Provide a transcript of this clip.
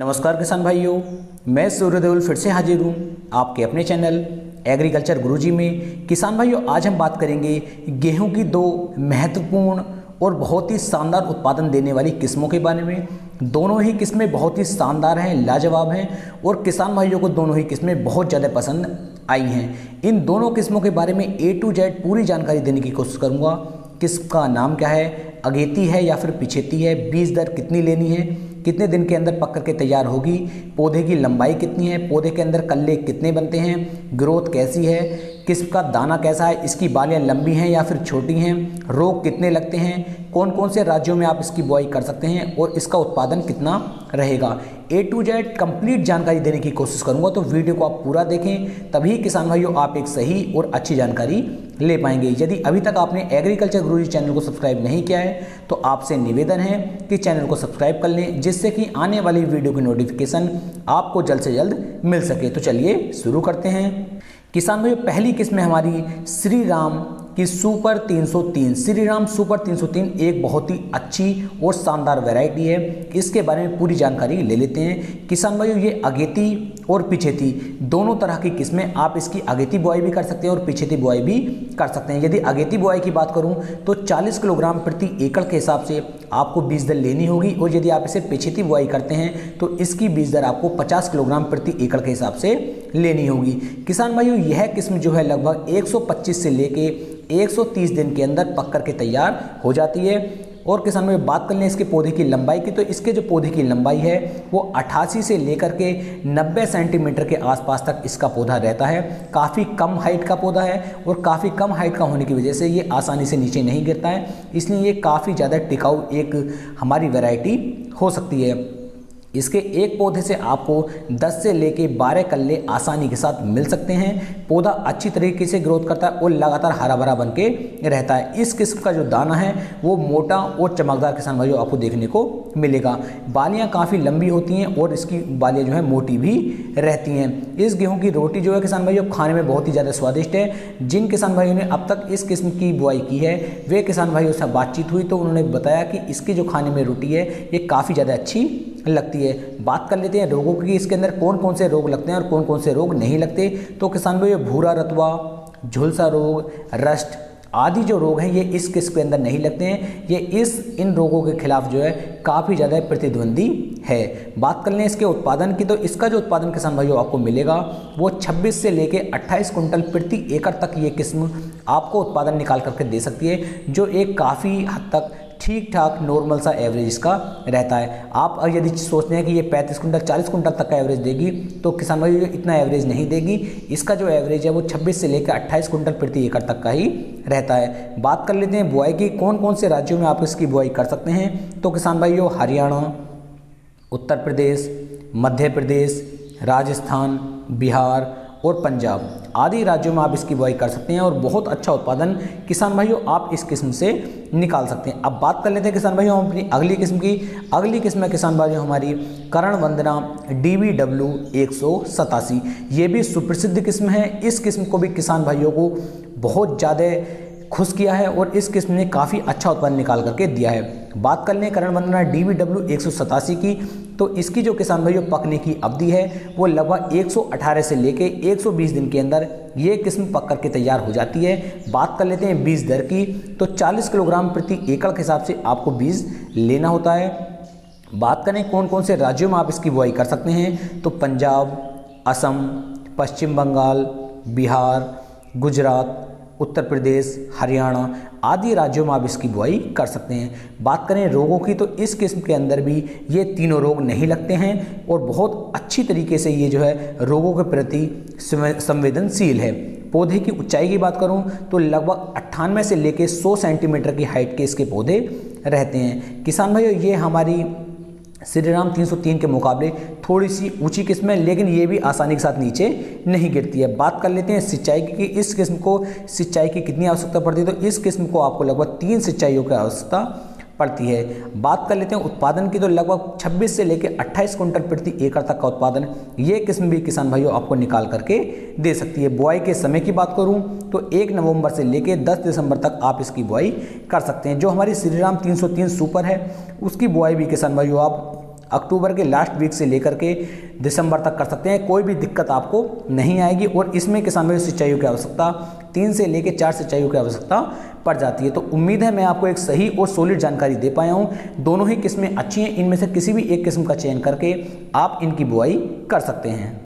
नमस्कार किसान भाइयों, मैं सूर्यदेवल फिर से हाजिर हूँ आपके अपने चैनल एग्रीकल्चर गुरुजी में। किसान भाइयों, आज हम बात करेंगे गेहूं की दो महत्वपूर्ण और बहुत ही शानदार उत्पादन देने वाली किस्मों के बारे में। दोनों ही किस्में बहुत ही शानदार हैं, लाजवाब हैं और किसान भाइयों को दोनों ही किस्में बहुत ज़्यादा पसंद आई हैं। इन दोनों किस्मों के बारे में A to Z पूरी जानकारी देने की कोशिश करूँगा। किसका नाम क्या है, अगेती है या फिर पिछेती है, बीज दर कितनी लेनी है, कितने दिन के अंदर पक करके तैयार होगी, पौधे की लंबाई कितनी है, पौधे के अंदर कल्ले कितने बनते हैं, ग्रोथ कैसी है, किसका दाना कैसा है, इसकी बालियां लंबी हैं या फिर छोटी हैं, रोग कितने लगते हैं, कौन कौन से राज्यों में आप इसकी बुआई कर सकते हैं और इसका उत्पादन कितना रहेगा। A to Z कंप्लीट जानकारी देने की कोशिश करूंगा, तो वीडियो को आप पूरा देखें, तभी किसान भाइयों आप एक सही और अच्छी जानकारी ले पाएंगे। यदि अभी तक आपने एग्रीकल्चर गुरुजी चैनल को सब्सक्राइब नहीं किया है तो आपसे निवेदन है कि चैनल को सब्सक्राइब कर लें, जिससे कि आने वाली वीडियो की नोटिफिकेशन आपको जल्द से जल्द मिल सके। तो चलिए शुरू करते हैं। किसान भाइयों, पहली किस्म है हमारी श्री राम की सुपर 303। श्री राम सुपर 303 एक बहुत ही अच्छी और शानदार वैरायटी है। इसके बारे में पूरी जानकारी ले लेते हैं। किसान भाइयों, ये अगेती और पिछेती दोनों तरह की किस्में, आप इसकी अगेती बुआई भी कर सकते हैं और पिछेती बुआई भी कर सकते हैं। यदि अगेती बुआई की बात करूं तो 40 किलोग्राम प्रति एकड़ के हिसाब से आपको बीज दर लेनी होगी, और यदि आप इसे पिछेती बुआई करते हैं तो इसकी बीज दर आपको 50 किलोग्राम प्रति एकड़ के हिसाब से लेनी होगी। किसान भाइयों, यह किस्म जो है लगभग 125 से लेके 130 दिन के अंदर पक करके तैयार हो जाती है। और किसान में बात कर लें इसके पौधे की लंबाई की, तो इसके जो पौधे की लंबाई है वो 88 से लेकर के 90 सेंटीमीटर के आसपास तक इसका पौधा रहता है। काफ़ी कम हाइट का पौधा है और काफ़ी कम हाइट का होने की वजह से ये आसानी से नीचे नहीं गिरता है, इसलिए ये काफ़ी ज़्यादा टिकाऊ एक हमारी वैरायटी हो सकती है। इसके एक पौधे से आपको 10 से लेके 12 कल्ले आसानी के साथ मिल सकते हैं। पौधा अच्छी तरीके से ग्रोथ करता है और लगातार हरा भरा बन के रहता है। इस किस्म का जो दाना है वो मोटा और चमकदार किसान भाइयों आपको देखने को मिलेगा। बालियां काफ़ी लंबी होती हैं और इसकी बालियां जो है मोटी भी रहती हैं। इस गेहूं की रोटी जो है किसान भाइयों खाने में बहुत ही ज़्यादा स्वादिष्ट है। जिन किसान भाइयों ने अब तक इस किस्म की बुआई की है वे किसान भाइयों से बातचीत हुई तो उन्होंने बताया कि इसकी जो खाने में रोटी है ये काफ़ी ज़्यादा अच्छी लगती है। बात कर लेते हैं रोगों की, इसके अंदर कौन कौन से रोग लगते हैं और कौन कौन से रोग नहीं लगते। तो किसान भाइयों, भूरा रतवा, झुलसा रोग, रस्ट आदि जो रोग हैं ये इस किस्म के अंदर नहीं लगते हैं। ये इन रोगों के खिलाफ जो है काफ़ी ज़्यादा प्रतिद्वंदी है। बात कर लें इसके उत्पादन की, तो इसका जो उत्पादन किसान भाइयों आपको मिलेगा वो 26 से लेके 28 कुंटल प्रति एकड़ तक ये किस्म आपको उत्पादन निकाल करके दे सकती है, जो एक काफ़ी हद तक ठीक ठाक नॉर्मल सा एवरेज इसका रहता है। आप यदि सोचते हैं कि ये 35 कुंटल 40 कुंटल तक का एवरेज देगी तो किसान भाई इतना एवरेज नहीं देगी। इसका जो एवरेज है वो 26 से लेकर 28 कुंटल प्रति एकड़ तक का ही रहता है। बात कर लेते हैं बुआई की, कौन कौन से राज्यों में आप इसकी बुआई कर सकते हैं। तो किसान भाइयों, हरियाणा, उत्तर प्रदेश, मध्य प्रदेश, राजस्थान, बिहार और पंजाब आदि राज्यों में आप इसकी बुआई कर सकते हैं और बहुत अच्छा उत्पादन किसान भाइयों आप इस किस्म से निकाल सकते हैं। अब बात कर लेते हैं किसान भाइयों अपनी अगली किस्म की। अगली किस्म है किसान भाइयों हमारी करण वंदना DBW 187। ये भी सुप्रसिद्ध किस्म है। इस किस्म को भी किसान भाइयों को बहुत ज़्यादा खुश किया है और इस किस्म ने काफ़ी अच्छा उत्पादन निकाल करके दिया है। बात कर लें करण वंदना DBW 187 की, तो इसकी जो किसान भाइयों पकने की अवधि है वो लगभग 118 से लेके 120 दिन के अंदर ये किस्म पक करके तैयार हो जाती है। बात कर लेते हैं बीज दर की, तो 40 किलोग्राम प्रति एकड़ के हिसाब से आपको बीज लेना होता है। बात करें कौन कौन से राज्यों में आप इसकी बुआई कर सकते हैं, तो पंजाब, असम, पश्चिम बंगाल, बिहार, गुजरात, उत्तर प्रदेश, हरियाणा आदि राज्यों में आप इसकी बुआई कर सकते हैं। बात करें रोगों की, तो इस किस्म के अंदर भी ये तीनों रोग नहीं लगते हैं और बहुत अच्छी तरीके से ये जो है रोगों के प्रति संवेदनशील है। पौधे की ऊंचाई की बात करूं तो लगभग 98 से लेकर 100 सेंटीमीटर की हाइट के इसके पौधे रहते हैं। किसान भाइयों, ये हमारी श्री राम 303 के मुकाबले थोड़ी सी ऊंची किस्म है, लेकिन ये भी आसानी के साथ नीचे नहीं गिरती है। बात कर लेते हैं सिंचाई की, इस किस्म को सिंचाई की कितनी आवश्यकता पड़ती है, तो इस किस्म को आपको लगभग 3 सिंचाइयों की आवश्यकता पड़ती है। बात कर लेते हैं उत्पादन की, तो लगभग 26 से लेकर 28 कुंटल प्रति एकड़ तक का उत्पादन ये किस्म भी किसान भाइयों आपको निकाल करके दे सकती है। बुआई के समय की बात करूं तो 1 नवंबर से लेकर 10 दिसंबर तक आप इसकी बुआई कर सकते हैं। जो हमारी श्री राम 303 सुपर है उसकी बुआई भी किसान भाइयों आप अक्टूबर के लास्ट वीक से लेकर के दिसंबर तक कर सकते हैं, कोई भी दिक्कत आपको नहीं आएगी। और इसमें किसान भाइयों सिंचाइयों की आवश्यकता 3 से लेकर 4 सिंचाइयों की आवश्यकता पड़ जाती है। तो उम्मीद है मैं आपको एक सही और सॉलिड जानकारी दे पाया हूँ। दोनों ही किस्में अच्छी हैं, इनमें से किसी भी एक किस्म का चयन करके आप इनकी बुआई कर सकते हैं।